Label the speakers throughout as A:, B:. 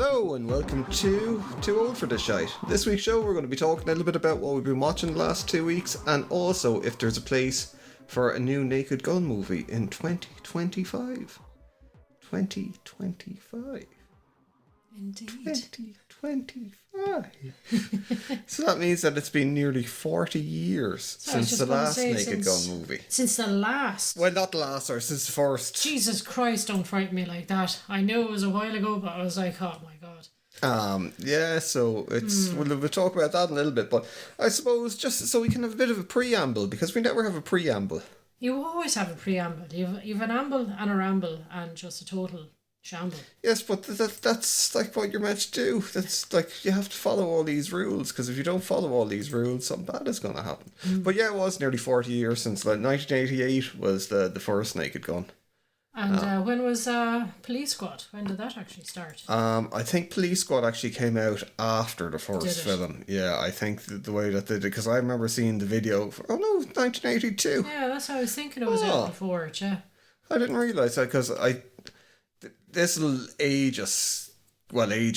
A: Hello and welcome to Too Old for This Shite. This week's show we're going to be talking a little bit about what we've been watching the last 2 weeks and also if there's a place for a new Naked Gun movie in 2025. 2025.
B: Indeed.
A: 2025. So that means that it's been nearly 40 years since the last Naked Gun movie.
B: Since the last.
A: Well, not the last, or since the first.
B: Jesus Christ, don't frighten me like that. I knew it was a while ago, but I was like, oh my God.
A: Yeah, so it's we'll talk about that in a little bit, but I suppose just so we can have a bit of a preamble, because we never have a preamble.
B: You always have a preamble. You've an amble and a ramble and just a total shamble.
A: Yes, but that's like what you're meant to do. That's like you have to follow all these rules, because if you don't follow all these rules, something bad is going to happen. But yeah, it was nearly 40 years since 1988 was the first Naked Gun.
B: And when was Police Squad? When did that actually start?
A: I think Police Squad actually came out after the first
B: Did it?
A: film. Yeah, I think the way that they did, because I remember seeing the video for, 1982.
B: Yeah, that's how I was thinking it was out before it, yeah.
A: I didn't realise that, because this will age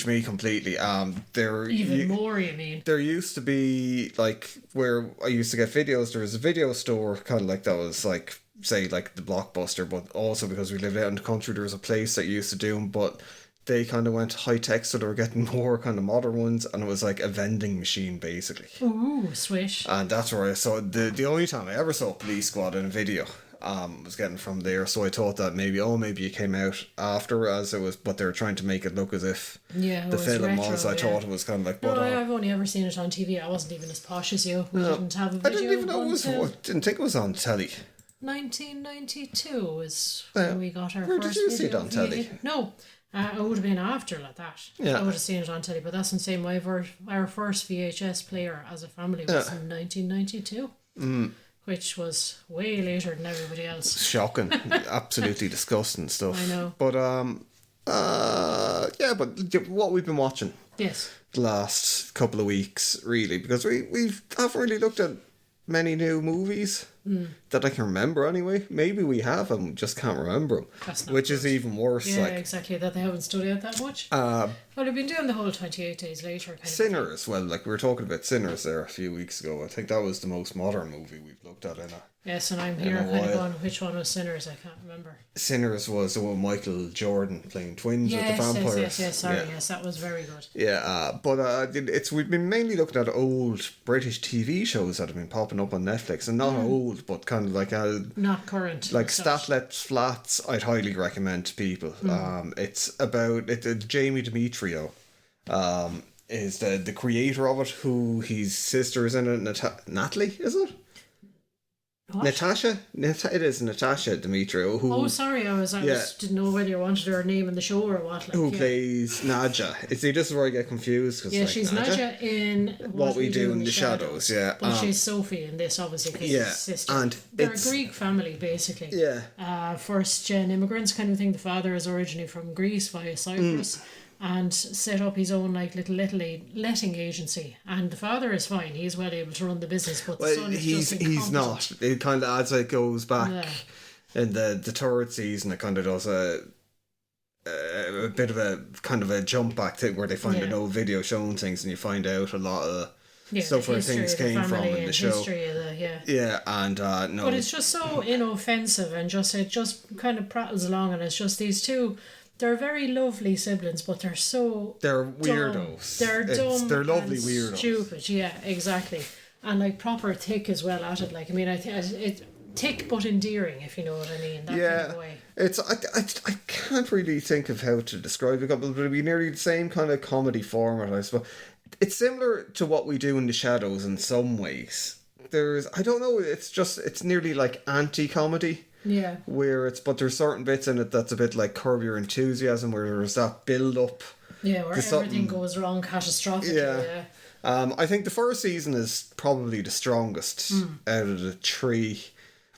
A: me completely.
B: More, you mean?
A: There used to be, like, where I used to get videos, there was a video store kind of like that was like, say, like the Blockbuster, but also because we lived out in the country, there was a place that used to do them, but they kind of went high tech, so they were getting more kind of modern ones, and it was like a vending machine basically.
B: Ooh, swish.
A: And that's where I saw the only time I ever saw Police Squad in a video was getting from there. So I thought that maybe it came out after, as it was, but they were trying to make it look as if the film
B: retro,
A: was. I thought it was kind of like.
B: No, I've only ever seen it on TV. I wasn't even as posh as you. We didn't have a video.
A: I didn't even know it was. I didn't think it was on telly.
B: 1992 is when we got our
A: where
B: first
A: did you
B: video
A: see it on telly?
B: No, it would have been after like that.
A: Yeah.
B: I would have seen it on telly, but that's the same way our first VHS player as a family was in 1992, which was way later than everybody else.
A: Shocking. Absolutely disgusting stuff.
B: I know.
A: But but what we've been watching
B: Yes.
A: the last couple of weeks, really, because we haven't really looked at many new movies that I can remember anyway. Maybe we have and just can't remember them,
B: That's not
A: which is even worse.
B: Yeah,
A: like
B: exactly. That they haven't studied out that much. Well, they've been doing the whole 28 Days Later kind of
A: Sinners. Well, like we were talking about Sinners there a few weeks ago. I think that was the most modern movie we've looked at in a.
B: Yes, and I'm here kind of going, which one was Sinners? I can't remember.
A: Sinners was the one Michael Jordan playing twins with the vampires.
B: Yes, sorry, yes, that was very good.
A: Yeah, but we've been mainly looking at old British TV shows that have been popping up on Netflix, and not old, but kind of like
B: not current.
A: Like Statlet Flats. I'd highly recommend to people. It's about Jamie Demetrio. Is the creator of it, who his sister is in it, Natalie, is it?
B: What?
A: Natasha? It is Natasha Demetrio. Who,
B: sorry, I didn't know whether you wanted her name in the show or what.
A: Who plays Nadja. This is where I get confused.
B: Yeah, she's Nadja in What We Do in the Shadows.
A: Yeah.
B: But she's Sophie in this, obviously, because his sister.
A: And
B: they're a Greek family, basically.
A: Yeah.
B: First-gen immigrants kind of thing. The father is originally from Greece via Cyprus. And set up his own like little letting agency, and the father is fine; he's well able to run the business. But the son is just incompetent. He's not.
A: It kind of, as it goes back in the third season, it kind of does a bit of a kind of a jump back thing where they find an old video showing things, and you find out a lot of stuff where things came from in the show. But
B: it's just so inoffensive, and it just kind of prattles along, and it's just these two. They're very lovely siblings, but they're
A: weirdos. They're lovely weirdos.
B: Stupid, yeah, exactly. And like proper thick as well at it. Like, I mean, it's thick but endearing, if you know what I mean. That kind of way.
A: I can't really think of how to describe it, but it'll be nearly the same kind of comedy format, I suppose. It's similar to What We Do in the Shadows in some ways. It's nearly like anti-comedy.
B: Yeah.
A: But there's certain bits in it that's a bit like Curb Your Enthusiasm, where there's that build up.
B: Yeah, where everything goes wrong catastrophically. Yeah.
A: I think the first season is probably the strongest out of the three.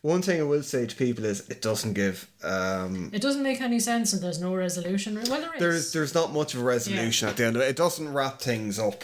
A: One thing I will say to people is it doesn't give.
B: It doesn't make any sense, and there's no resolution. Well, there is.
A: There's not much of a resolution at the end of it. It doesn't wrap things up.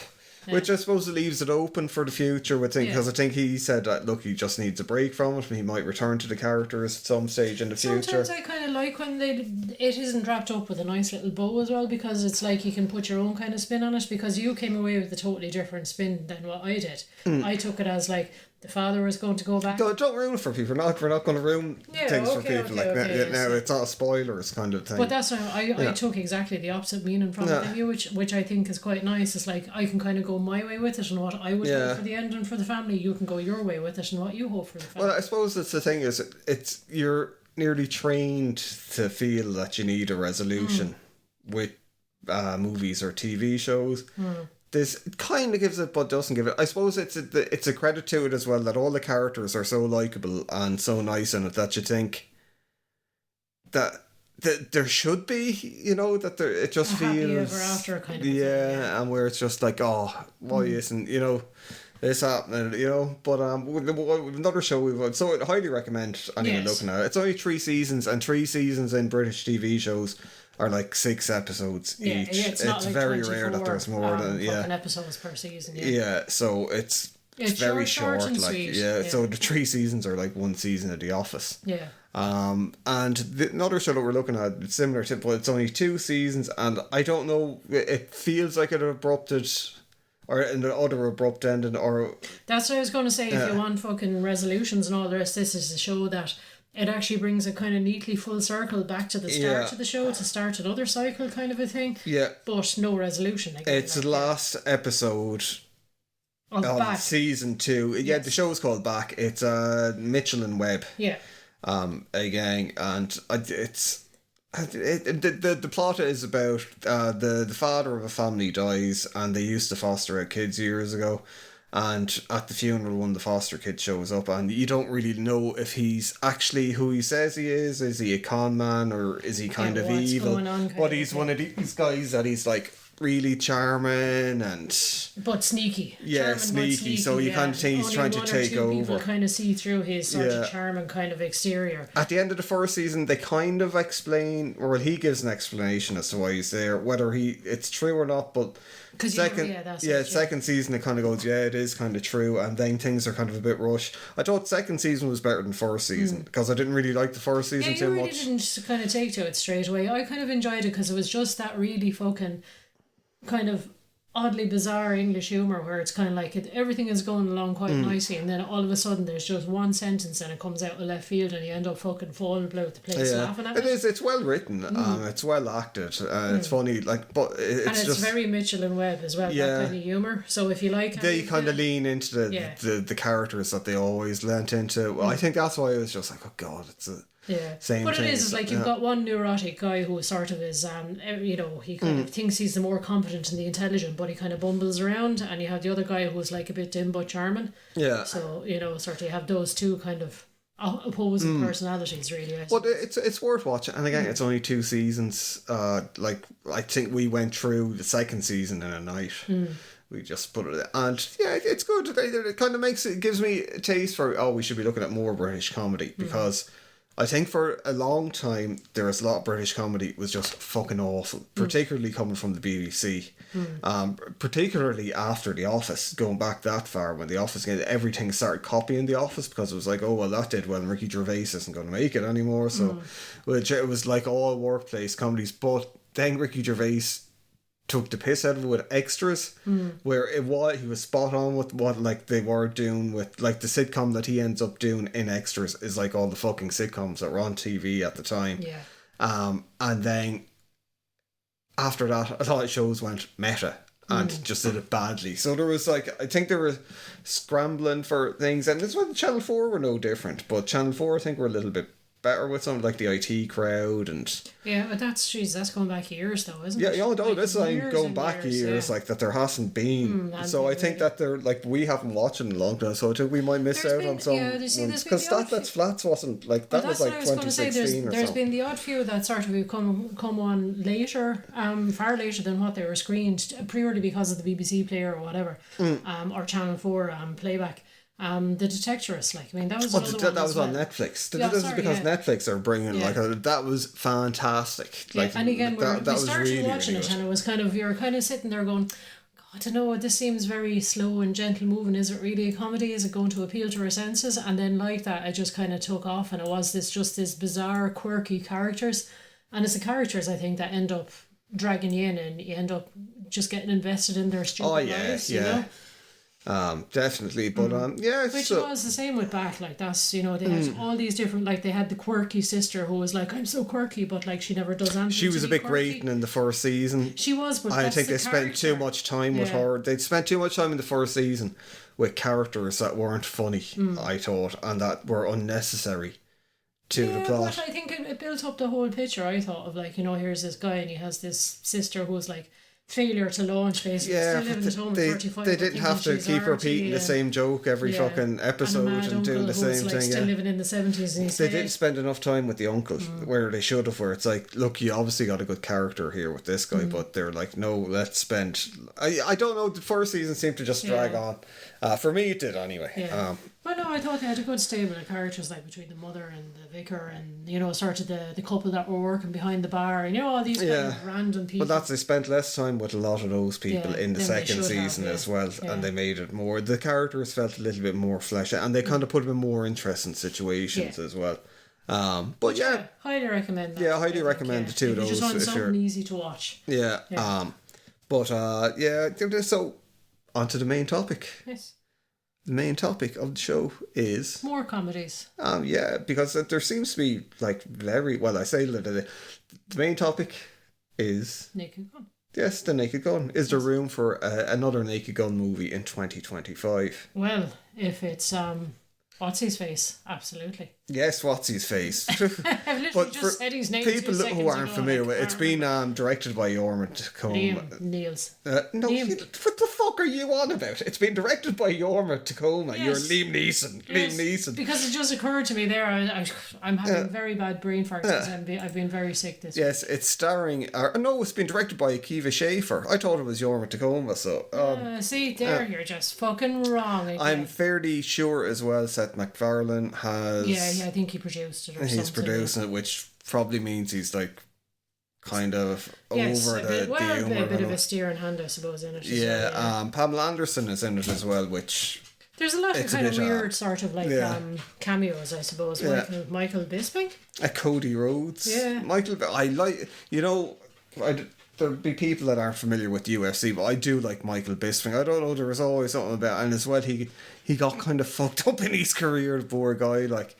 A: Which I suppose leaves it open for the future with things, because I think he said that, look, he just needs a break from it and he might return to the characters at some stage in the future.
B: Sometimes I kind of like when it isn't wrapped up with a nice little bow as well, because it's like you can put your own kind of spin on it, because you came away with a totally different spin than what I did. I took it as like the father was going to go back.
A: Don't ruin it for people. We're not going to ruin things for people. Now it's not a spoilers kind of thing.
B: But that's what I took exactly the opposite meaning from it than you, which I think is quite nice. It's like I can kind of go my way with it and what I would hope for the ending for the family. You can go your way with it and what you hope for the family.
A: Well, I suppose it's the thing is it's you're nearly trained to feel that you need a resolution with movies or TV shows. This kind of gives it, but doesn't give it. I suppose it's a credit to it as well that all the characters are so likable and so nice in it that you think that there should be, that there it just feels
B: happy ever after kind of thing,
A: and where it's just like, oh, why isn't this happening, but another show so I'd highly recommend anyone looking at it. It's only 3 seasons, and 3 seasons in British TV shows are like 6 episodes each.
B: It's not like
A: very rare that there's more than
B: episodes per season.
A: So it's very short
B: and
A: like
B: sweet.
A: So the 3 seasons are like 1 season of The Office. And another show that we're looking at similar to, but it's only 2 seasons, and I don't know, it feels like it abrupted or in the other abrupt ending, or
B: that's what I was going to say. If you want fucking resolutions and all the rest, this is a show that it actually brings a kind of neatly full circle back to the start of the show to start another cycle kind of a thing. But no resolution.
A: It's the last episode of season 2. The show is called Back. It's Mitchell and Webb. A gang, and it's the plot is about the father of a family dies, and they used to foster out kids years ago. And at the funeral, one of the foster kids shows up, and you don't really know if he's actually who he says he is. Is he a con man, or is he kind of evil? But he's one of these guys that he's like really charming
B: but sneaky.
A: Sneaky. So you kind of think he's trying to take over.
B: People kind of see through his sort of charming kind of exterior.
A: At the end of the first season, they kind of explain, or he gives an explanation as to why he's there, whether it's true or not, but second season it kind of goes, it is kind of true, and then things are kind of a bit rushed. I thought second season was better than first season, because I didn't really like the first season too much.
B: You really didn't kind of take to it straight away. I kind of enjoyed it because it was just that really fucking kind of oddly bizarre English humour where it's kind of like everything is going along quite nicely, and then all of a sudden there's just one sentence and it comes out of left field and you end up fucking falling about the place laughing at it.
A: It's well written, it's well acted, it's funny, but it's
B: very Mitchell and Webb as well, that kind of humour. So if you like,
A: they kind of lean into the characters that they always lent into. Well, I think that's why I was just like, oh god, it's a same
B: but
A: thing.
B: It is like you've got one neurotic guy who sort of is he kind of thinks he's the more competent and the intelligent, but he kind of bumbles around, and you have the other guy who's like a bit dim but charming. So sort of you have those two kind of opposing personalities, really.
A: But it's worth watching, and again, it's only 2 seasons. Like I think we went through the second season in a night. We just put it, and it's good. It kind of gives me a taste for we should be looking at more British comedy, because I think for a long time there was a lot of British comedy was just fucking awful, particularly coming from the BBC. Particularly after The Office, going back that far, when The Office, everything started copying The Office, because it was like, oh well, that did well, and Ricky Gervais isn't going to make it anymore. So it was like all workplace comedies, but then Ricky Gervais took the piss out of it with Extras, where he was spot on with what like they were doing with like the sitcom that he ends up doing in Extras is like all the fucking sitcoms that were on TV at the time. And then after that, a lot of shows went meta and just did it badly. So there was like, I think they were scrambling for things, and this one Channel 4 were no different, but Channel 4 I think were a little bit better with something like the IT Crowd and
B: but that's going back years though, isn't it?
A: This is going back years like that there hasn't been. So I think that they're like, we haven't watched it in a long time, so I think we might miss out on some because That's Flats wasn't like that, was like 2016 or
B: there's been the odd few that sort of come on later, far later than what they were screened, purely because of the BBC player or whatever, or Channel 4 playback. The Detectorist, that was
A: that was on Netflix. This is because Netflix are bringing that was fantastic.
B: And again, we started really, watching it, and it was kind of, you're kind of sitting there going, I don't know, this seems very slow and gentle moving. Is it really a comedy? Is it going to appeal to our senses? And then like that, I just kind of took off, and it was this bizarre, quirky characters. And it's the characters, I think, that end up dragging you in, and you end up just getting invested in their stupid lives, you know?
A: Definitely, but
B: Which was the same with Bat, like that's, you know, they had all these different, like they had the quirky sister who was like, I'm so quirky, but like she never does anything.
A: She was a bit grating in the first season.
B: She was, but
A: I think they spent too much time with her. They'd spent too much time in the first season with characters that weren't funny, I thought, and that were unnecessary to the plot.
B: But I think it built up the whole picture, I thought, of like, you know, here's this guy and he has this sister who's like failure to launch, basically.
A: Yeah,
B: still living at home
A: they,
B: at 35.
A: they didn't have to keep repeating the same joke every fucking episode and doing the same thing.
B: Still living in the 70s, and
A: they didn't spend enough time with the uncle where they should have, where it's like, look, you obviously got a good character here with this guy, but they're like, no, let's spend. I don't know, the first season seemed to just drag on. For me, it did anyway.
B: Well, no, I thought they had a good stable of characters, like between the mother and the vicar, and you know, sort of the couple that were working behind the bar, and you know, all these kind of random people.
A: But they spent less time with a lot of those people in the second season as well, and they made it more. The characters felt a little bit more fleshed out, and they kind of put them in more interesting situations as well. But
B: highly recommend that.
A: Yeah, highly recommend the two of those.
B: You just want something easy to watch.
A: So on to the main topic.
B: Yes.
A: The main topic of the show is
B: more comedies.
A: Because there seems to be like the main topic is
B: Naked Gun.
A: Yes, the Naked Gun. Is there room for another Naked Gun movie in 2025?
B: Well, if it's what's his face, absolutely.
A: Yes, what's his face.
B: I've literally just said his name.
A: People who aren't familiar with it, it's been directed by Jorma Taccone.
B: Liam Niels.
A: What the fuck are you on about? It's been directed by Jorma Taccone. Yes. You're Liam Neeson.
B: Yes,
A: Liam Neeson. Because
B: it just occurred to me there, I'm having very bad brain farts because I've been very sick this week.
A: Yes, it's starring. It's been directed by Akiva Schaffer. I thought it was Jorma Taccone. So
B: see, you're just fucking wrong again.
A: I'm fairly sure as well. Seth MacFarlane has.
B: Yeah, I think he produced it or something.
A: He's producing it, which probably means he's like kind of over the humour.
B: A bit of a steering hand, I suppose, in it.
A: Pamela Anderson is in it as well, which
B: there's a lot of kind of weird sort of like cameos, I suppose. Michael Bisping,
A: Cody Rhodes, Michael. I like, you know, there'd be people that aren't familiar with UFC, but I do like Michael Bisping. I don't know, there was always something about, and as well he got kind of fucked up in his career, the poor guy, like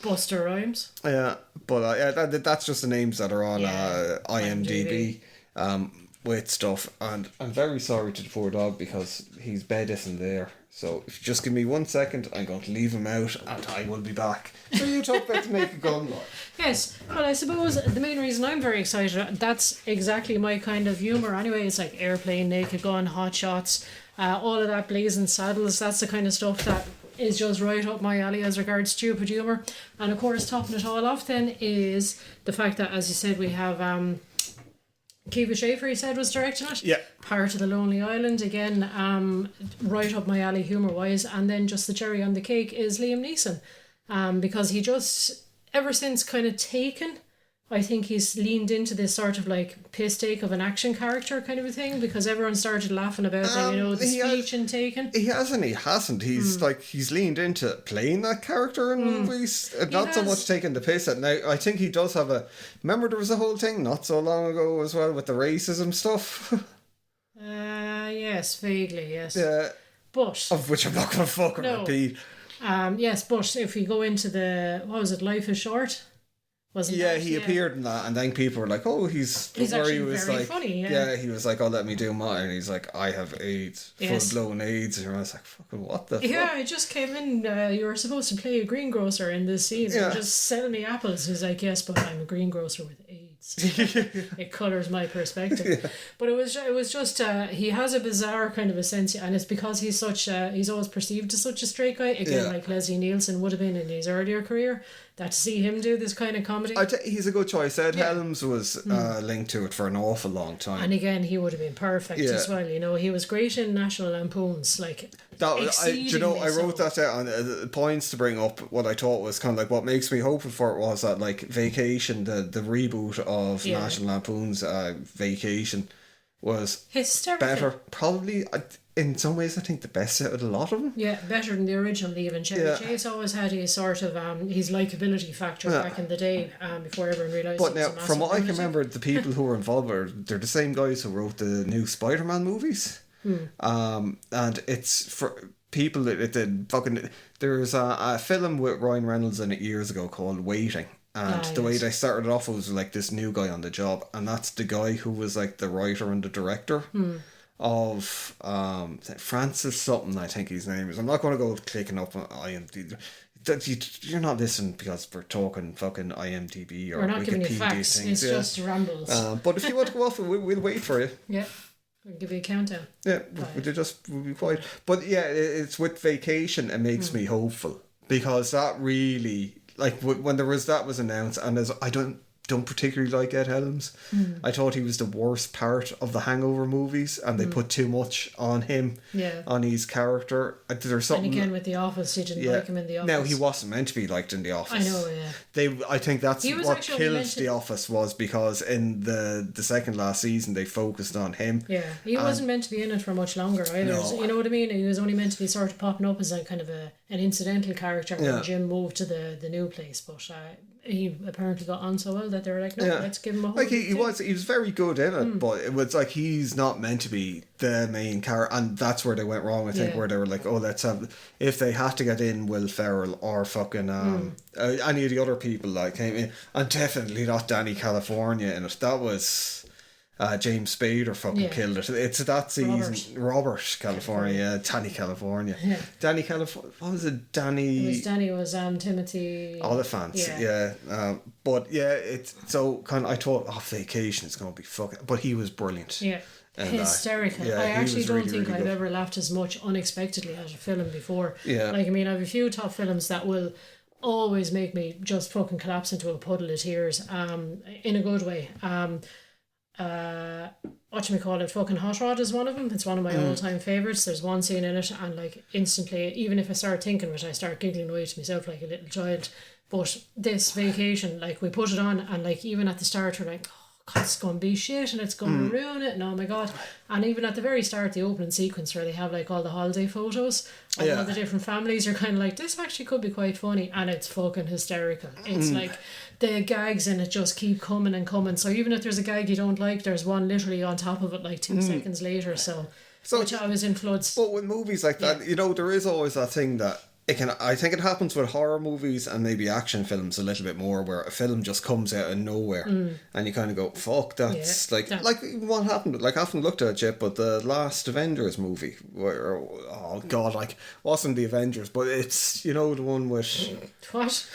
B: Buster Rhymes.
A: Yeah, but that's just the names that are on IMDb with stuff, and I'm very sorry to the poor dog because his bed isn't there. So if you just give me 1 second, I'm going to leave him out and I will be back. So you talk about the Naked Gun, Lord.
B: Yes, well, I suppose the main reason I'm very excited, that's exactly my kind of humour anyway. It's like Airplane, Naked Gun, Hot Shots, all of that, Blazing Saddles. That's the kind of stuff that is just right up my alley as regards stupid humour. And of course, topping it all off then is the fact that, as you said, we have Akiva Schaffer, he said, was directing it.
A: Yeah.
B: Part of the Lonely Island, again, right up my alley humour wise. And then just the cherry on the cake is Liam Neeson, because he just, ever since kind of Taken, I think he's leaned into this sort of like piss take of an action character kind of a thing, because everyone started laughing about the speech in Taken.
A: He hasn't. He's like, he's leaned into playing that character in movies, not so much taking the piss at. Now, I think he does have remember there was a whole thing not so long ago as well with the racism stuff?
B: Yes, vaguely, yes.
A: But of which I'm not going to fucking repeat.
B: Yes, but if we go into Life is Short?
A: He appeared in that, and then people were like, "Oh, he's
B: actually very funny." Yeah,
A: he was like, "Oh, let me do mine," and he's like, "I have AIDS, full-blown AIDS," and I was like, "Fucking what the fuck?"
B: Yeah, I just came in. You were supposed to play a greengrocer in this scene, and just sell me apples. He's like, "Yes, but I'm a greengrocer with AIDS." It colours my perspective. But it was just he has a bizarre kind of a sense, and it's because he's he's always perceived as such a straight guy. Again, like Leslie Nielsen would have been in his earlier career. That to see him do this kind of comedy,
A: he's a good choice. Ed Helms was linked to it for an awful long time,
B: and again, he would have been perfect as well. You know, he was great in National Lampoons, like that.
A: I wrote that down. Points to bring up. What I thought was kind of like what makes me hopeful for it was that like Vacation, the reboot of National Lampoon's Vacation, was
B: hysterical.
A: better. Probably, in some ways, I think the best out of a lot of them.
B: Yeah, better than the original even. Chevy Chase always had his sort of his likability factor back in the day, before everyone realised.
A: But now, from what I can remember, the people who were involved they're the same guys who wrote the new Spider-Man movies. And it's for people that did fucking. There's a film with Ryan Reynolds in it years ago called Waiting. And the way they started off was like this new guy on the job, and that's the guy who was like the writer and the director of Francis something, I think his name is. I'm not going to go clicking up on IMDb. You're not listening because we're talking fucking IMDb or
B: we're not
A: Wikipedia
B: giving you facts.
A: things.
B: It's just rambles.
A: But if you want to go off, we'll wait for you.
B: Yeah. We'll give you a countdown.
A: Yeah, we'll be quiet. But yeah, it's with Vacation, it makes me hopeful, because that really, like, when that was announced, and I don't particularly like Ed Helms. I thought he was the worst part of the Hangover movies, and they put too much on him, on his character. There's something. And
B: again with The Office, you didn't like him in The Office.
A: No, he wasn't meant to be liked in The Office.
B: I know, yeah.
A: I think that's what killed The Office, was because in the second last season they focused on him.
B: Yeah, he wasn't meant to be in it for much longer either. No. You know what I mean? He was only meant to be sort of popping up as a kind of an incidental character when Jim moved to the new place, but he apparently got on so well that they were like, no, let's give him a whole.
A: Like he was very good in it, but it was like he's not meant to be the main character, and that's where they went wrong. I think where they were like, oh, let's have, if they had to get in Will Ferrell or fucking any of the other people like came in, and definitely not Danny California in it. That was. James Spader fucking killed it. It's that season. Robert California. Danny California. Yeah. Danny California. What was it? Danny.
B: It was Timothy
A: Oliphant. Yeah. But yeah, it's so kind of. I thought, Vacation is going to be fucking. But he was brilliant.
B: Yeah. And, hysterical. I actually don't think I've ever laughed as much unexpectedly at a film before. Yeah. Like, I mean, I have a few top films that will always make me just fucking collapse into a puddle of tears. In a good way. Whatchamacallit, fucking Hot Rod is one of them. It's one of my all-time favourites. There's one scene in it, and like instantly, even if I start thinking of it, I start giggling away to myself like a little child. But this Vacation, like, we put it on, and like even at the start we're like, oh God, it's gonna be shit and it's gonna ruin it, and oh my God. And even at the very start, the opening sequence where they have like all the holiday photos of all the different families, you're kind of like, this actually could be quite funny, and it's fucking hysterical. It's like the gags in it just keep coming and coming. So even if there's a gag you don't like, there's one literally on top of it like 2 seconds later. So which I was influenced.
A: But with movies like that, you know, there is always that thing that I think it happens with horror movies and maybe action films a little bit more, where a film just comes out of nowhere and you kind of go, fuck, that's like what happened. Like, I haven't looked at it yet, but the last Avengers movie, where, oh God, like, wasn't the Avengers, but it's, you know, the one with
B: what?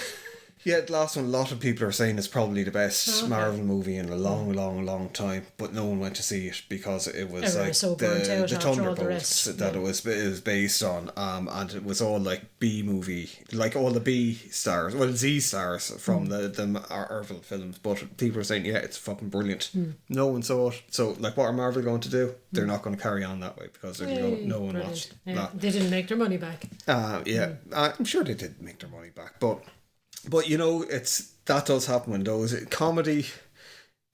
A: Yeah, the last one, a lot of people are saying it's probably the best Marvel movie in a long time, but no one went to see it because it was like the Thunderbolts that it was based on, and it was all like B movie, like all the B stars, well, Z stars from the Marvel films, but people are saying, yeah, it's fucking brilliant. No one saw it, so like, what are Marvel going to do? They're not going to carry on that way because no one watched that.
B: They didn't make their money back.
A: I'm sure they did make their money back, But you know, that does happen when those comedy.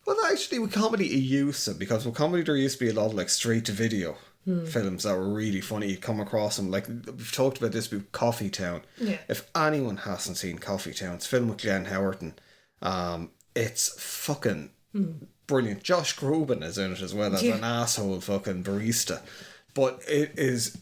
A: Well, actually, with comedy it used to, because with comedy there used to be a lot of like straight to video films that were really funny. You'd come across them, like we've talked about this with Coffee Town. Yeah. If anyone hasn't seen Coffee Town, it's a film with Glenn Howerton. It's fucking brilliant. Josh Groban is in it as well as an asshole fucking barista, but it is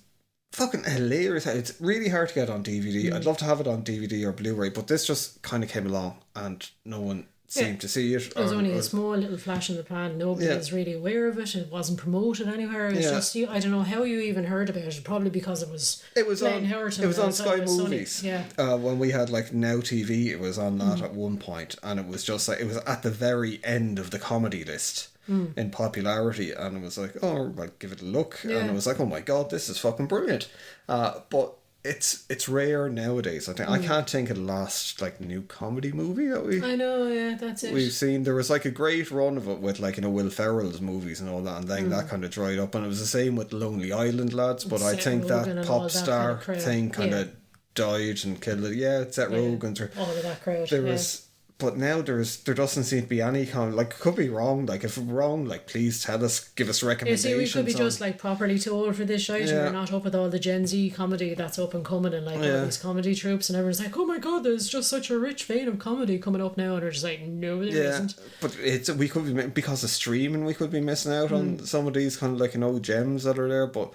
A: fucking hilarious. It's really hard to get on DVD. I'd love to have it on DVD or Blu-ray, but this just kind of came along and no one seemed to see it.
B: It was only a small little flash in the pan. Nobody was really aware of it. It wasn't promoted anywhere. It was just, I don't know how you even heard about it. Probably because it was
A: on Sky Movies. When we had like Now TV, it was on that at one point, and it was just like, it was at the very end of the comedy list in popularity, and it was like, oh, like, give it a look, and it was like, oh my God, this is fucking brilliant. But it's rare nowadays. I think I can't think of the last like new comedy movie that
B: that's it.
A: We've seen. There was like a great run of it with, like, you know, Will Ferrell's movies and all that, and then that kind of dried up, and it was the same with Lonely Island Lads. But I think that pop star thing kind of died and killed it. Seth Rogen,
B: all of that crowd.
A: There was but now there doesn't seem to be any kind of, like, could be wrong. Like, if we're wrong, like, please tell us, give us recommendations.
B: You see, we could be just like properly too old for this shite, and we're not up with all the Gen Z comedy that's up and coming, and like all these comedy troops, and everyone's like, oh my god, there's just such a rich vein of comedy coming up now, and they're just like, no, there isn't.
A: But we could be, because of streaming, we could be missing out on some of these kind of, like, gems that are there. But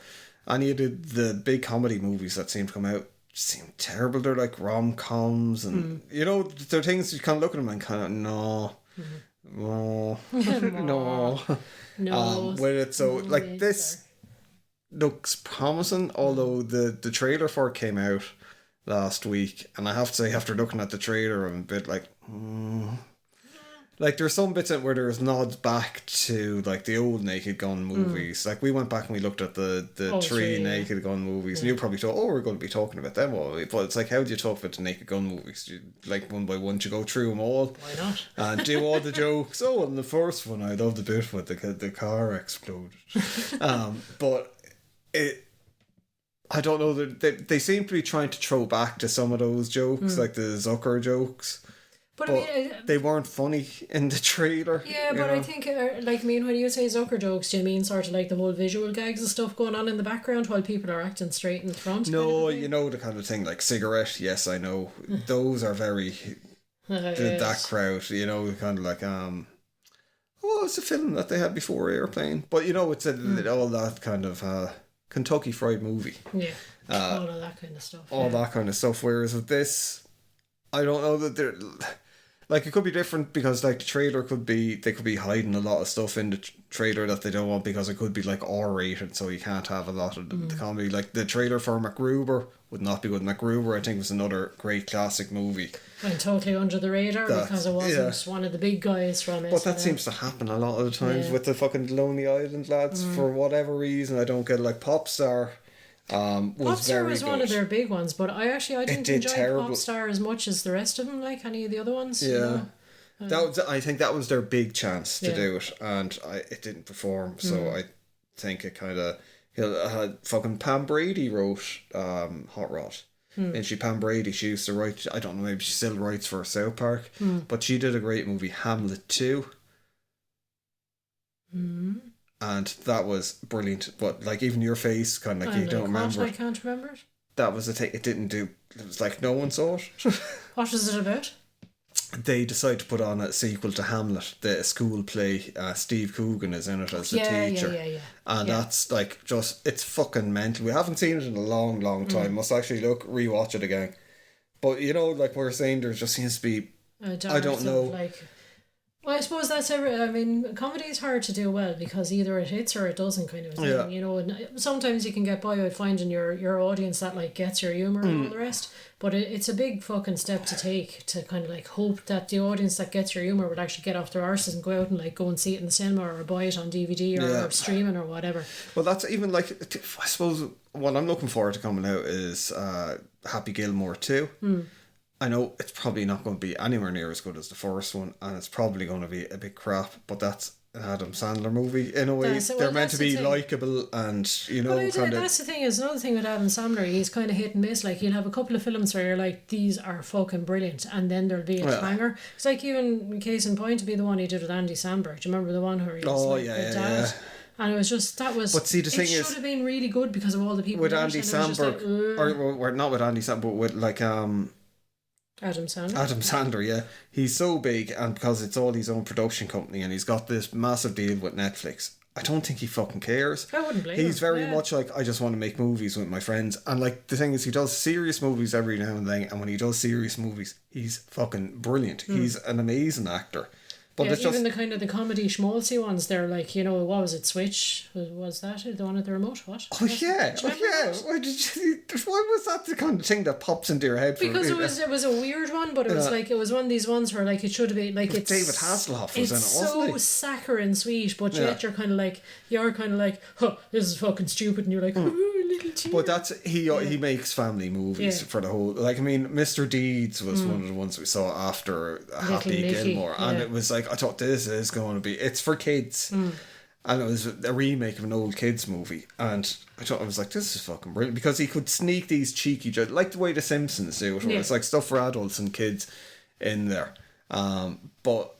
A: any of the big comedy movies that seem to come out seem terrible. They're like rom-coms, and they're things you kind of look at them and kind of no. When it's so like this looks promising, although the trailer for it came out last week, and I have to say, after looking at the trailer, I'm a bit like like, there's some bits in it where there's nods back to, like, the old Naked Gun movies. Like, we went back and we looked at the three Naked Gun movies, and you probably thought, we're going to be talking about them all. But it's like, how do you talk about the Naked Gun movies? Do you, like, one by one, do you go through them all?
B: Why not?
A: And do all the jokes. In the first one, I love the bit with the car exploded. But I don't know, they seem to be trying to throw back to some of those jokes, like the Zucker jokes. But I mean, they weren't funny in the trailer.
B: Yeah, but I think, when you say Zucker jokes, do you mean sort of like the whole visual gags and stuff going on in the background while people are acting straight in the front?
A: No, the kind of thing, like Cigarette, yes, I know. Those are very... that crowd, kind of like... what was the film that they had before Airplane? But, it's all that kind of Kentucky Fried Movie.
B: Yeah, all of that kind of stuff.
A: All that kind of stuff, whereas with this... I don't know that they're... Like, it could be different because, like, the trailer could be... They could be hiding a lot of stuff in the trailer that they don't want, because it could be, like, R-rated, so you can't have a lot of the comedy. Like, the trailer for MacGruber would not be good. MacGruber, I think, was another great classic movie.
B: Went totally under the radar because it wasn't one of the big guys from it.
A: But that seems to happen a lot of the times with the fucking Lonely Island lads, for whatever reason. I don't get it. Like, Popstar...
B: Popstar was one of their big ones, but I didn't enjoy Popstar as much as the rest of them, like any of the other ones.
A: Yeah, I think that was their big chance to do it, and it didn't perform. So I think it kind of fucking Pam Brady wrote Hot Rod. And Pam Brady, she used to write, I don't know, maybe she still writes for South Park, but she did a great movie, Hamlet 2. And that was brilliant. But, like, even your face, kind of like, you don't remember.
B: I can't remember it.
A: That was the thing. It didn't do... It was like no one saw it.
B: What was it about?
A: They decided to put on a sequel to Hamlet, the school play. Steve Coogan is in it as the teacher.
B: Yeah.
A: And that's, like, just... It's fucking mental. We haven't seen it in a long, long time. Must actually rewatch it again. But, like we're saying, there just seems to be... I don't know...
B: Well, I suppose that's comedy is hard to do well because either it hits or it doesn't, kind of thing, and sometimes you can get by with finding your audience that, like, gets your humour and all the rest, but it's a big fucking step to take to kind of, like, hope that the audience that gets your humour would actually get off their arses and go out and, like, go and see it in the cinema or buy it on DVD or streaming or whatever.
A: Well, that's even, like, I suppose what I'm looking forward to coming out is Happy Gilmore 2. I know it's probably not going to be anywhere near as good as the first one, and it's probably going to be a bit crap, but that's an Adam Sandler movie in a way. They're meant to be likeable, and that's
B: the thing. Is another thing with Adam Sandler, he's kind of hit and miss. Like, you'll have a couple of films where you're like, these are fucking brilliant, and then there'll be a clanger. It's like, even case in point to be the one he did with Andy Samberg. Do you remember the one where he was dad? And it was just, that was... But see, the thing is... It should have been really good because of all the people...
A: With Andy Samberg... or not with Andy Samberg, but with, like...
B: Adam
A: Sandler, yeah. He's so big, and because it's all his own production company, and he's got this massive deal with Netflix, I don't think he fucking cares.
B: I wouldn't blame him.
A: He's very much like, I just want to make movies with my friends. And, like, the thing is, he does serious movies every now and then, and when he does serious movies, he's fucking brilliant. He's an amazing actor. But
B: it's even the kind of the comedy schmaltzy ones, they're like, what was it, Switch? Was that the one at the remote? What?
A: Why was that the kind of thing that pops into your head?
B: Because it was a weird one, but it was like, it was one of these ones where, like, it should have been like, it's
A: David Hasselhoff was in it, wasn't he?
B: It's so saccharine sweet, but yet you're kind of like, this is fucking stupid, and you're like, little tear.
A: But that's he makes family movies for the whole, like, I mean, Mr. Deeds was one of the ones we saw after Happy Gilmore, and it was like, I thought, this is going to be, it's for kids, and it was a remake of an old kids movie, and I was like, this is fucking brilliant, because he could sneak these cheeky jokes, like the way the Simpsons do it, where it's like stuff for adults and kids in there. But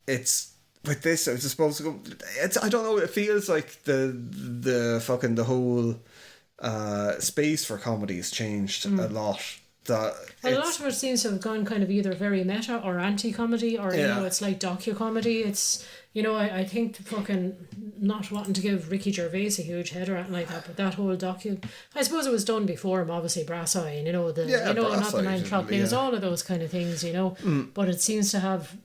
A: it's with this. I was supposed to go. It's I don't know. It feels like the whole space for comedy has changed a lot. That
B: a lot of it seems to have gone kind of either very meta or anti-comedy, or you know, it's like docu-comedy. It's, you know, I think fucking not wanting to give Ricky Gervais a huge head or anything like that, but that whole I suppose it was done before him, obviously Brass Eye, and you know not the 9 o'clock news, all of those kind of things, you know. But it seems to have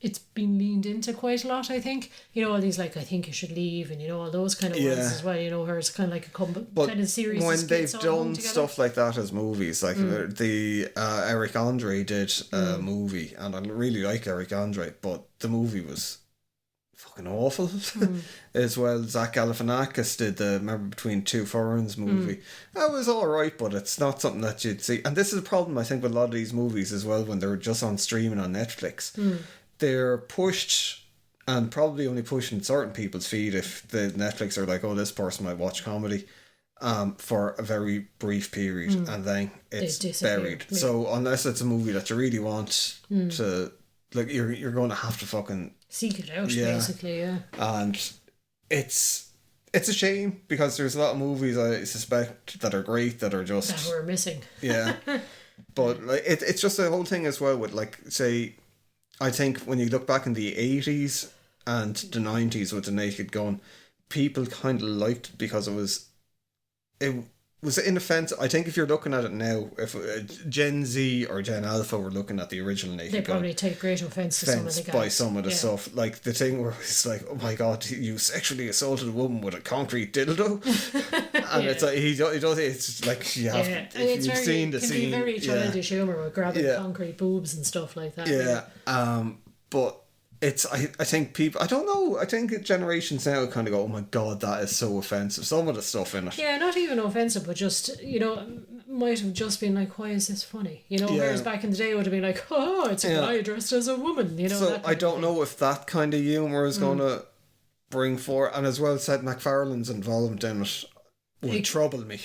B: it's been leaned into quite a lot, I think. You know, all these, like, I think you should leave, and, you know, all those kind of ones as well, you know, where it's kind of like a kind of series of
A: when they've done stuff like that as movies, like the Eric Andre did a movie, and I really like Eric Andre, but the movie was fucking awful as well. Zach Galifianakis did the Remember Between Two Ferns movie. That was alright, but it's not something that you'd see. And this is a problem, I think, with a lot of these movies as well, when they're just on streaming on Netflix. They're pushed, and probably only pushing certain people's feed if the Netflix are like, oh, this person might watch comedy for a very brief period, and then it's buried. Yeah. So unless it's a movie that you really want to, like, you're going to have to fucking
B: seek it out, basically, yeah.
A: And it's a shame, because there's a lot of movies I suspect that are great that are just
B: that we're missing.
A: Yeah. But like it's just the whole thing as well with, like, say, I think when you look back in the 80s and the 90s with The Naked Gun, people kind of liked it because it was inoffensive. I think if you're looking at it now, if Gen Z or Gen Alpha were looking at the original Naked Gun,
B: they probably take great offence to some of the guys.
A: By some of the stuff. Like the thing where it's like, oh my god, you sexually assaulted a woman with a concrete dildo. And it's like, he does it, it's like, you have to, if you've seen the scene. It can be very
B: childish humour with grabbing concrete boobs and stuff like that.
A: But it's, I think people, I don't know, I think generations now kind of go, oh my god, that is so offensive. Some of the stuff in it.
B: Yeah, not even offensive, but just, you know, might have just been like, why is this funny? You know, whereas back in the day it would have been like, oh, it's a guy dressed as a woman, you know.
A: So I don't know if that kind of humour is going to bring forth, and as well, Seth MacFarlane's involvement in it would trouble me.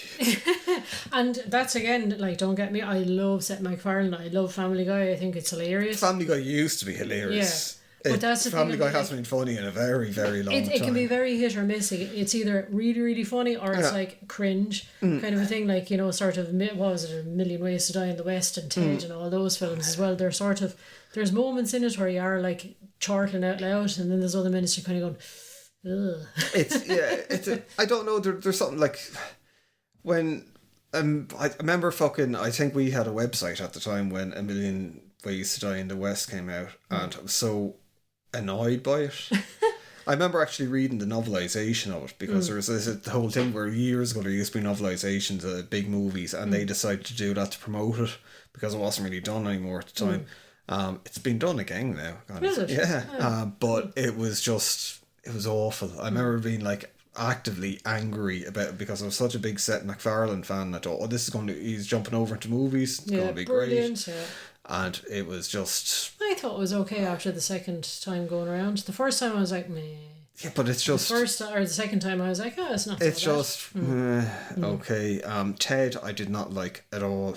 B: And that's, again, like, don't get me, I love Seth MacFarlane, I love Family Guy, I think it's hilarious.
A: Family Guy used to be hilarious.
B: But that's the
A: Family
B: thing,
A: Guy hasn't been funny in a very, very long time.
B: It can be very hit or miss. It's either really, really funny, or it's like cringe kind of a thing. Like, you know, sort of, what was it, A Million Ways to Die in the West and Ted and all those films as well. They're sort of, there's moments in it where you are like chortling out loud, and then there's other minutes you're kind of going, ugh.
A: I don't know, there's something like, when I remember I think we had a website at the time when A Million Ways to Die in the West came out, and I was so annoyed by it. I remember actually reading the novelisation of it, because there was the whole thing where years ago there used to be novelisations of big movies, and they decided to do that to promote it because it wasn't really done anymore at the time. It's been done again now. But it was awful. I remember being like actively angry about it, because I was such a big Seth MacFarlane fan. I thought, he's jumping over into movies, it's going to be
B: brilliant,
A: great. And it was just,
B: I thought it was okay after the second time going around. The first time I was like, meh.
A: Yeah, but it's just,
B: the second time I was like, oh, it's not so
A: it's
B: bad.
A: Just okay. Ted I did not like at all.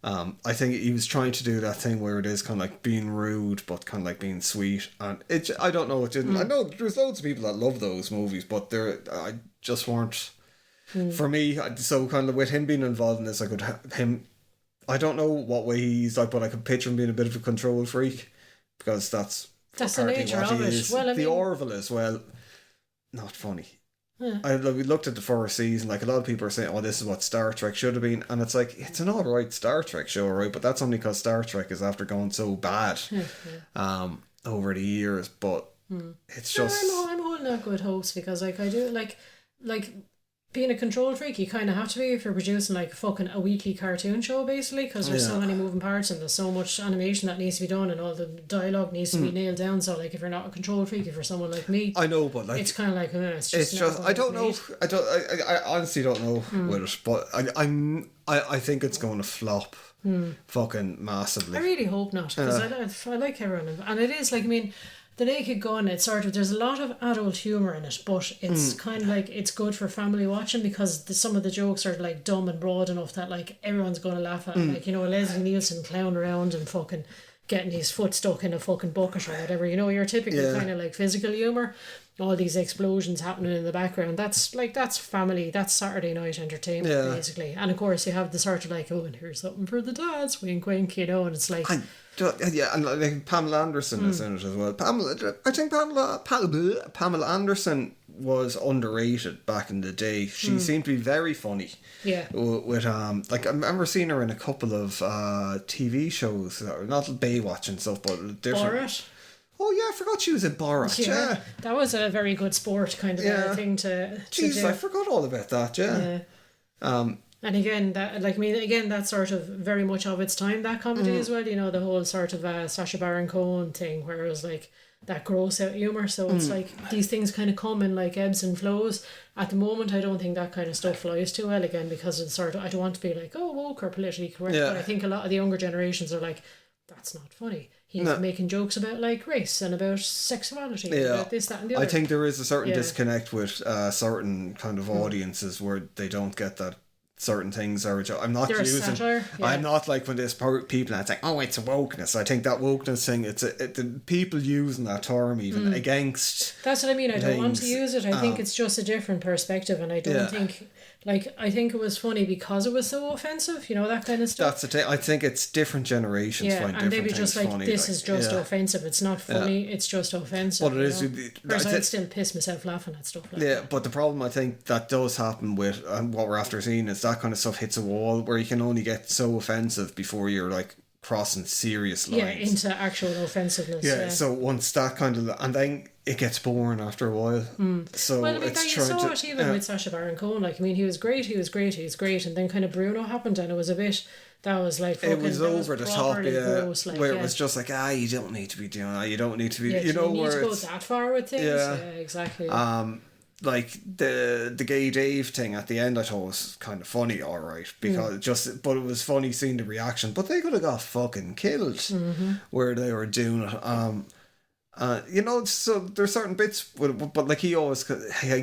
A: I think he was trying to do that thing where it is kind of like being rude but kind of like being sweet, and I don't know, it didn't. I know there's loads of people that love those movies, but I just weren't for me. So kind of with him being involved in this, I could him. I don't know what way he's like, but I could picture him being a bit of a control freak, because that's
B: the nature of it. Well, I mean,
A: the Orville as well, not funny. We looked at the first season, like a lot of people are saying, oh, this is what Star Trek should have been, and it's like, it's an alright Star Trek show, right? But that's only because Star Trek is after going so bad over the years. But it's just,
B: I'm holding out good hopes, because like I do like being a control freak, you kind of have to be if you're producing like a weekly cartoon show, basically, because there's so many moving parts and there's so much animation that needs to be done and all the dialogue needs to be nailed down. So like, if you're not a control freak, if you're someone like me,
A: I know, but like,
B: it's kind of like it's just
A: I don't know. I honestly don't know with it, but I think it's going to flop fucking massively.
B: I really hope not, because I like everyone, and it is like, I mean, The Naked Gun, it's sort of, there's a lot of adult humour in it, but it's kind of like, it's good for family watching, because some of the jokes are like dumb and broad enough that like everyone's going to laugh at it. Like, you know, Leslie Nielsen clown around and fucking getting his foot stuck in a fucking bucket or whatever. You know, your typical kind of like physical humour. All these explosions happening in the background. That's family. That's Saturday night entertainment basically. And of course, you have the sort of like, oh, and here's something for the dads, wink, wink. You know, and it's like.
A: And like Pamela Anderson is in it as well. I think Pamela Anderson was underrated back in the day. She seemed to be very funny.
B: Yeah.
A: With like I remember seeing her in a couple of TV shows, not Baywatch and stuff, but different.
B: Borat.
A: Oh yeah, I forgot she was in Borat. Yeah.
B: That was a very good sport kind of thing to
A: Jeez,
B: do.
A: I forgot all about that. Yeah.
B: And again, that's sort of very much of its time, that comedy as well. You know, the whole sort of Sacha Baron Cohen thing where it was like that gross out humour. So it's like these things kind of come in like ebbs and flows. At the moment, I don't think that kind of stuff flies too well again because it's sort of, I don't want to be like, oh, woke or politically correct. But I think a lot of the younger generations are like, that's not funny. He's making jokes about like race and about sexuality, about this, that, and the other.
A: I think there is a certain disconnect with certain kind of audiences where they don't get that certain things are. I'm not
B: They're
A: using.
B: satire,
A: I'm not like when there's people and it's like, oh, it's a wokeness. I think that wokeness thing. It's the people using that term even against.
B: That's what I mean. I don't want to use it. I think it's just a different perspective, and I don't think. Like, I think it was funny because it was so offensive, you know, that kind of stuff.
A: That's the thing. I think it's different generations find different things just like, funny.
B: This is just offensive. It's not funny, it's just offensive.
A: But it is.
B: Whereas I'd still piss myself laughing at stuff like that.
A: Yeah, but the problem I think that does happen with, and what we're after seeing is that kind of stuff hits a wall where you can only get so offensive before you're like crossing serious lines.
B: Yeah, into actual offensiveness.
A: Yeah, so once that kind of, and then it gets boring after a while. So
B: well, I mean,
A: it's
B: you saw it even with Sacha Baron Cohen. Like, I mean, he was great, and then kind of Bruno happened, and it was a bit. That was like fucking,
A: it was over the top,
B: gross, like,
A: where it was just like, you don't need to be doing that. You don't need to be, you know,
B: you need
A: where
B: to go that far with things. Yeah, exactly.
A: Like the gay Dave thing at the end, I thought was kind of funny, all right, because but it was funny seeing the reaction. But they could have got fucking killed where they were doing it. You know, so there's certain bits, but like he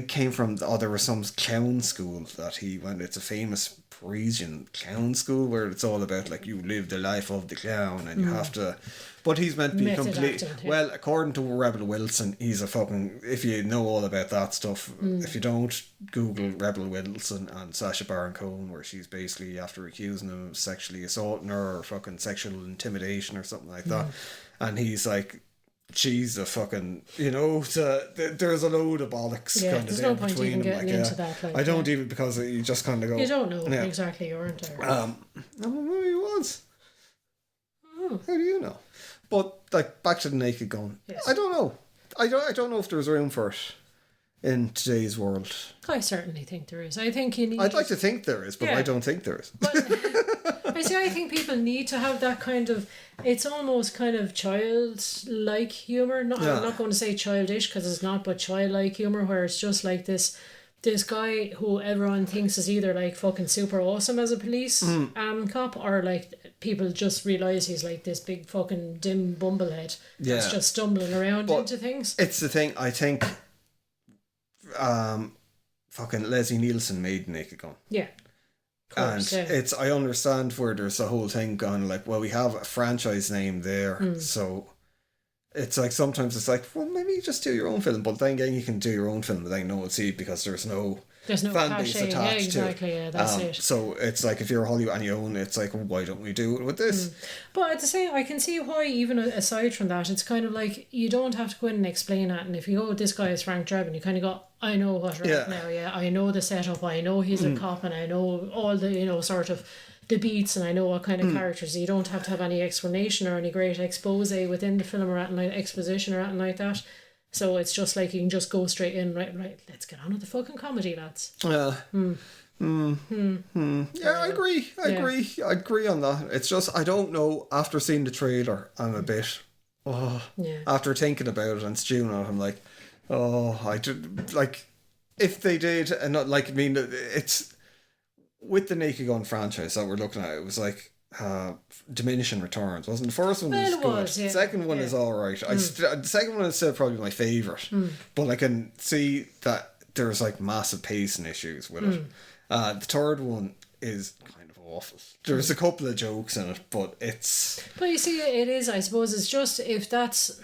A: came from, there was some clown school that he went. It's a famous Parisian clown school where it's all about like you live the life of the clown and you have to. But he's meant to be complete. Well, according to Rebel Wilson, he's a fucking. If you know all about that stuff, if you don't, Google Rebel Wilson and Sacha Baron Cohen, where she's basically after accusing him of sexually assaulting her or fucking sexual intimidation or something like that, and he's like, she's a fucking, you know, there's a load of bollocks kind of there between them. Like, into that, like, I don't even, because you just kind of go.
B: You don't know exactly, aren't you?
A: Maybe he was. How do you know? But like back to the Naked Gun. Yes. I don't know. I don't know if there's room for it in today's world.
B: I certainly think there is. I think you need.
A: I'd like to think there is, but I don't think there is.
B: But I think people need to have that kind of. It's almost kind of childlike humor. I'm not going to say childish because it's not, but childlike humor where it's just like this guy who everyone thinks is either like fucking super awesome as a police cop, or like people just realise he's like this big fucking dim bumblehead that's just stumbling around into things.
A: It's the thing, I think fucking Leslie Nielsen made Naked Gun.
B: Yeah. Course,
A: and it's, I understand where there's a whole thing gone like, well, we have a franchise name there, so it's like sometimes it's like, well, maybe you just do your own film, but then again you can do your own film, but then no one will see it because there's no fan base attached to it.
B: Yeah, that's it.
A: So it's like if you're Hollywood and you own it, it's like, well, why don't we do it with this?
B: But at the same, I can see why, even aside from that, it's kind of like you don't have to go in and explain that. And if you go, this guy is Frank Drebin, you kind of go, I know what now. Yeah, I know the setup. I know he's a cop, and I know all the, you know, sort of the beats, and I know what kind of characters. You don't have to have any explanation or any great expose within the film or anything like exposition or anything like that. So it's just like you can just go straight in, right, let's get on with the fucking comedy, lads.
A: Yeah. Yeah, I agree. I agree on that. It's just, I don't know, after seeing the trailer, I'm a bit, after thinking about it and stewing on it, I'm like, I did, like, if they did, and not like, I mean, it's, with the Naked Gun franchise that we're looking at, it was like, diminishing returns, wasn't the first one? Was good. The second one is alright. The second one is still probably my favourite, but I can see that there's like massive pacing issues with it. The third one is kind of awful. There's a couple of jokes in it, but it's...
B: But you see, it is, I suppose, it's just, if that's...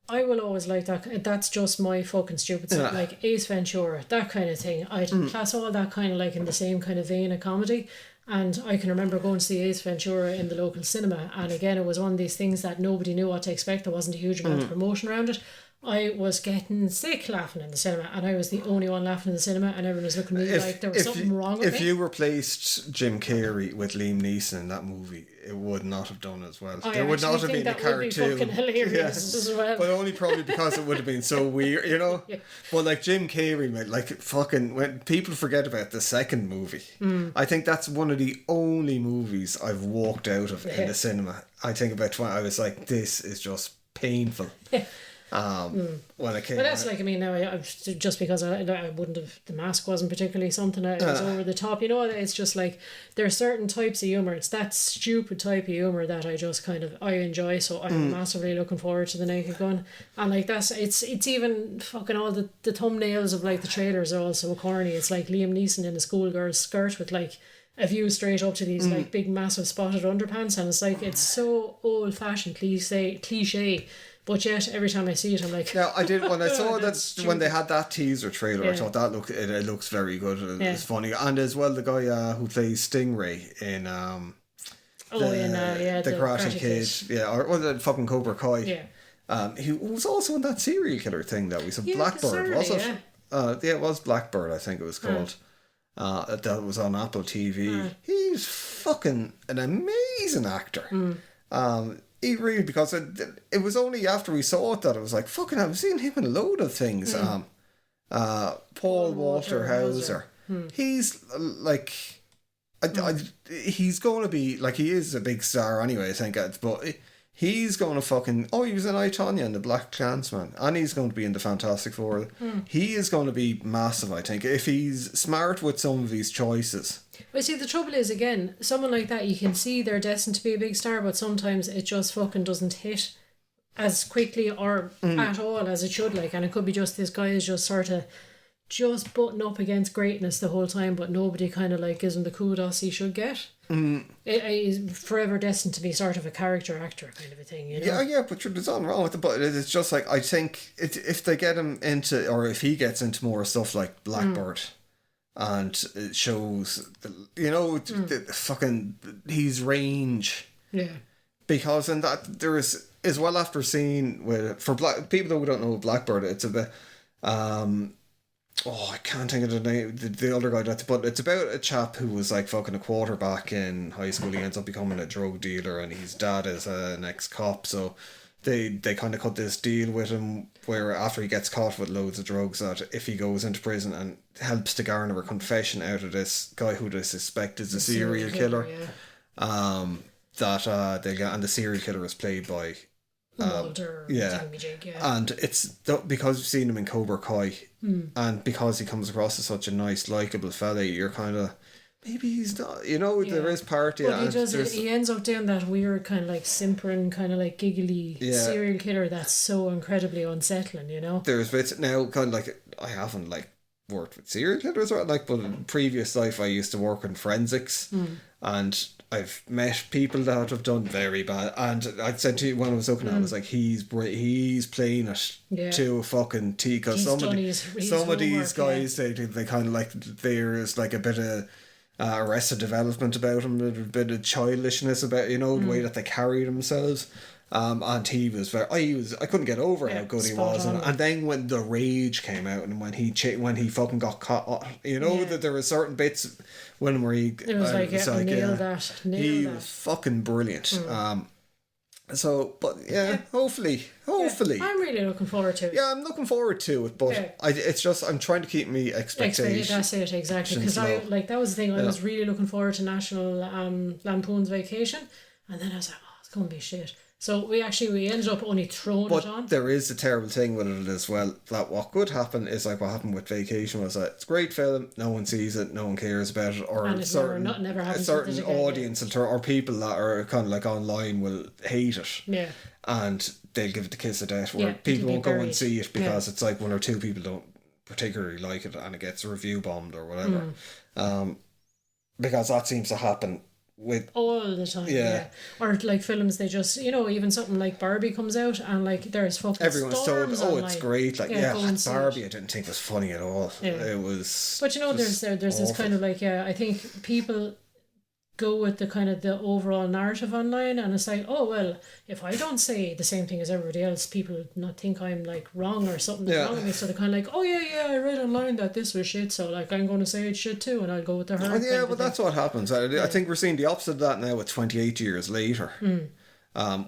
B: I will always like that. That's just my fucking stupid stuff. Like Ace Ventura, that kind of thing. I'd class all that kind of like in the same kind of vein of comedy. And I can remember going to see Ace Ventura in the local cinema. And again, it was one of these things that nobody knew what to expect. There wasn't a huge amount of promotion around it. I was getting sick laughing in the cinema, and I was the only one laughing in the cinema, and everyone was looking at me like there was something wrong with me.
A: If you replaced Jim Carrey with Liam Neeson in that movie, it would not have done as well. There would not have been a cartoon.
B: Would be fucking hilarious as well.
A: But only probably because it would have been so weird, you know? Yeah. But like Jim Carrey, mate, like fucking, when people forget about the second movie, I think that's one of the only movies I've walked out of in the cinema. I think about 20, I was like, this is just painful. When I came,
B: but that's like, I mean, now I just because I wouldn't have, the mask wasn't particularly something that was over the top, you know. It's just like there are certain types of humor. It's that stupid type of humor that I just kind of I enjoy. So I'm massively looking forward to the Naked Gun, and like it's even fucking all the thumbnails of like the trailers are all so corny. It's like Liam Neeson in a schoolgirl's skirt with like a view straight up to these like big massive spotted underpants, and it's like it's so old fashioned cliche. But yet, every time I see it, I'm like...
A: Yeah, I did, when I saw that, when they had that teaser trailer, I thought that it looks very good, it's funny. And as well, the guy who plays Stingray in... the Karate Kid. Yeah, or the fucking Cobra Kai. Yeah. He was also in that serial killer thing that we said, Blackbird, was it? Yeah, it was Blackbird, I think it was called. That was on Apple TV. He's fucking an amazing actor. He really, because it was only after we saw it that it was like, fucking, I've seen him in a load of things. Paul Walter Hauser. He's like, he's going to be, like, he is a big star anyway, I think, but he's going to fucking, he was in I, Tonya and the Black Klansman, and he's going to be in the Fantastic Four. He is going to be massive, I think, if he's smart with some of these choices.
B: Well, see, the trouble is, again, someone like that, you can see they're destined to be a big star, but sometimes it just fucking doesn't hit as quickly or at all as it should, like, and it could be just this guy is just sort of just butting up against greatness the whole time, but nobody kind of like gives him the kudos he should get. He's forever destined to be sort of a character actor kind of a thing, you know?
A: Yeah, but there's nothing wrong with it, but it's just like, I think if they get him into, or if he gets into more stuff like Blackbird, and it shows, the fucking his range. Yeah. Because in that there is, as well, after seeing for people who don't know Blackbird, it's a bit, I can't think of the name, the other guy but it's about a chap who was like fucking a quarterback in high school. He ends up becoming a drug dealer, and his dad is an ex-cop, so they kind of cut this deal with him where after he gets caught with loads of drugs, that if he goes into prison and helps to garner a confession out of this guy who they suspect is a serial killer, that they get, and the serial killer is played by
B: Mulder,
A: and it's because you've seen him in Cobra Kai, and because he comes across as such a nice, likeable fella, you're kind of, maybe he's not, there is party.
B: But he ends up doing that weird kind of like simpering, kind of like giggly serial killer that's so incredibly unsettling,
A: There's bits now, kind of like, I haven't like worked with serial killers, or like, but in previous life I used to work in forensics, and I've met people that have done very bad, and I said to you when I was looking at it, I was like, he's playing it to a fucking T, because some of these guys, they kind of like, there's like a bit of Arrested Development about him, a bit of childishness about, the way that they carry themselves. And he was I couldn't get over how good he was, and then when The Rage came out, and when he fucking got caught, that there were certain bits where he nailed that. He was fucking brilliant. So, but hopefully.
B: I'm really looking forward to it.
A: Yeah, I'm looking forward to it, but it's just, I'm trying to keep me expectations.
B: That's it, exactly. Because that was the thing. I was really looking forward to National Lampoon's Vacation, and then I was like, it's going to be shit. So we ended up only throwing it on.
A: But there is a terrible thing with it as well, that what could happen is like what happened with Vacation was that it's a great film, no one sees it, no one cares about it, or
B: and certain
A: audience or people that are kind of like online will hate it. Yeah. And they'll give it the kiss of death, where people won't go and see it because it's like one or two people don't particularly like it, and it gets review bombed or whatever. because that seems to happen with
B: all the time. Yeah. Or like films, they just, even something like Barbie comes out and like there's fucking
A: everyone's told,
B: online.
A: It's great. Like, Barbie I didn't think was funny at all. Yeah. It was.
B: But there's this kind of like, I think people go with the kind of the overall narrative online, and it's like, oh well, if I don't say the same thing as everybody else, people not think I'm like wrong or something wrong with me, so they're kind of like, oh yeah, I read online that this was shit, so like I'm going to say it's shit too, and I'll go with the herd.
A: Yeah, but that's what happens. I think we're seeing the opposite of that now with 28 years later.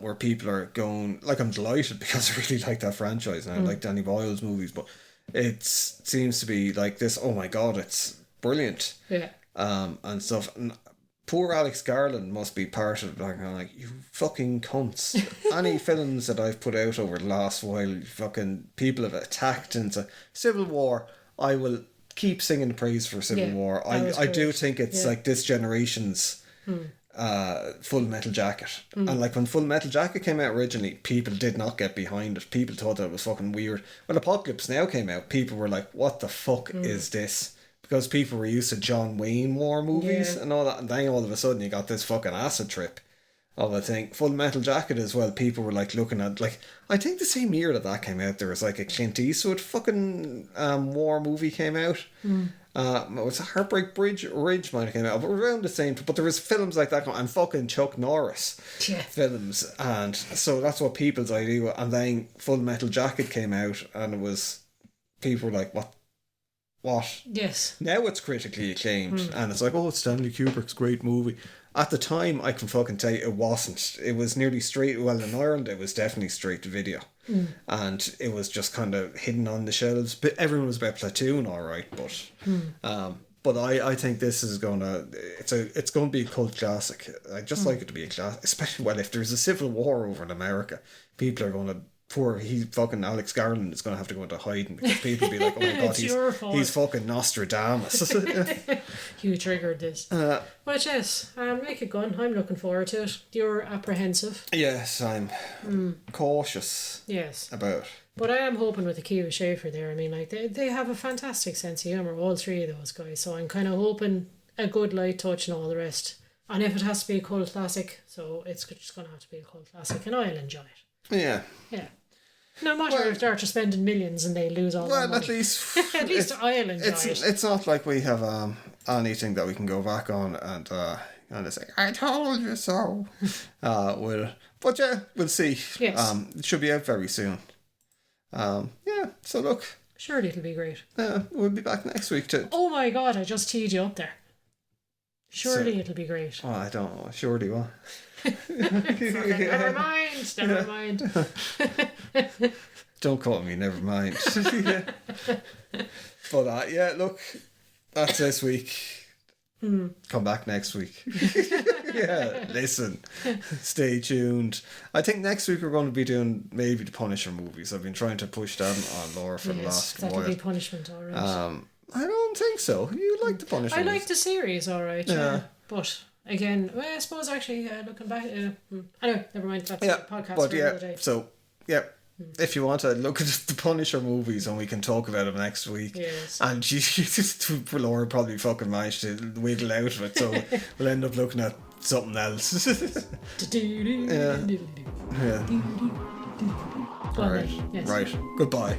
A: Where people are going, like, I'm delighted because I really like that franchise and I like Danny Boyle's movies, but it seems to be like this, oh my god, it's brilliant. And stuff. And poor Alex Garland must be part of it. Like, you fucking cunts. Any films that I've put out over the last while, fucking people have attacked into Civil War, I will keep singing praise for Civil War. I do think it's like this generation's Full Metal Jacket. And like when Full Metal Jacket came out originally, people did not get behind it. People thought that it was fucking weird. When Apocalypse Now came out, people were like, what the fuck is this? Because people were used to John Wayne war movies and all that, and then all of a sudden you got this fucking acid trip of a thing. Full Metal Jacket as well, people were like looking at, like, I think the same year that came out, there was like a Clint Eastwood fucking war movie came out. It was Heartbreak Ridge might have came out, but around the same. But there was films like that, and fucking Chuck Norris films, and so that's what people's idea was. And then Full Metal Jacket came out, and it was, people were like, what?
B: Yes.
A: Now it's critically acclaimed, and it's like, oh, it's Stanley Kubrick's great movie. At the time, I can fucking tell you it wasn't. It was nearly straight. Well, in Ireland, it was definitely straight to video, and it was just kind of hidden on the shelves. But everyone was about Platoon, all right, but I think this is gonna. It's going to be a cult classic. I just like it to be a classic, especially if there's a civil war over in America, people are going to. Fucking Alex Garland is going to have to go into hiding because people will be like, oh my god, he's fucking Nostradamus.
B: You triggered this. But yes, make it gun. I'm looking forward to it. You're apprehensive.
A: Yes, I'm cautious.
B: Yes.
A: About.
B: But I am hoping with the Kiva Schaefer there. I mean, like they have a fantastic sense of humour, all three of those guys. So I'm kind of hoping a good light touch and all the rest. And if it has to be a cult classic, so it's just going to have to be a cult classic, and I'll enjoy it.
A: Yeah.
B: Yeah. No matter if they're after spending millions and they lose all their money.
A: At least
B: I'll enjoy it.
A: It's not like we have anything that we can go back on and say, I told you so. But yeah, we'll see.
B: Yes.
A: It should be out very soon. So look.
B: Surely it'll be great.
A: We'll be back next week too.
B: Oh my god, I just teed you up there. Surely it'll be great.
A: Oh, I don't know. Surely what?
B: Never mind.
A: Don't call me, never mind. But look, that's this week. Come back next week. Listen, stay tuned. I think next week we're going to be doing maybe the Punisher movies. I've been trying to push them on Laura for the last while.
B: That'll be punishment, alright.
A: I don't think so. You like the Punisher?
B: I like the series, alright. Yeah. But again, I suppose actually looking back, anyway, never mind. That's a podcast for another day.
A: So if you want to look at the Punisher movies, and we can talk about them next week.
B: Yes.
A: And Laura probably fucking managed to wiggle out of it, so we'll end up looking at something else. All right. Yes. Right. Goodbye.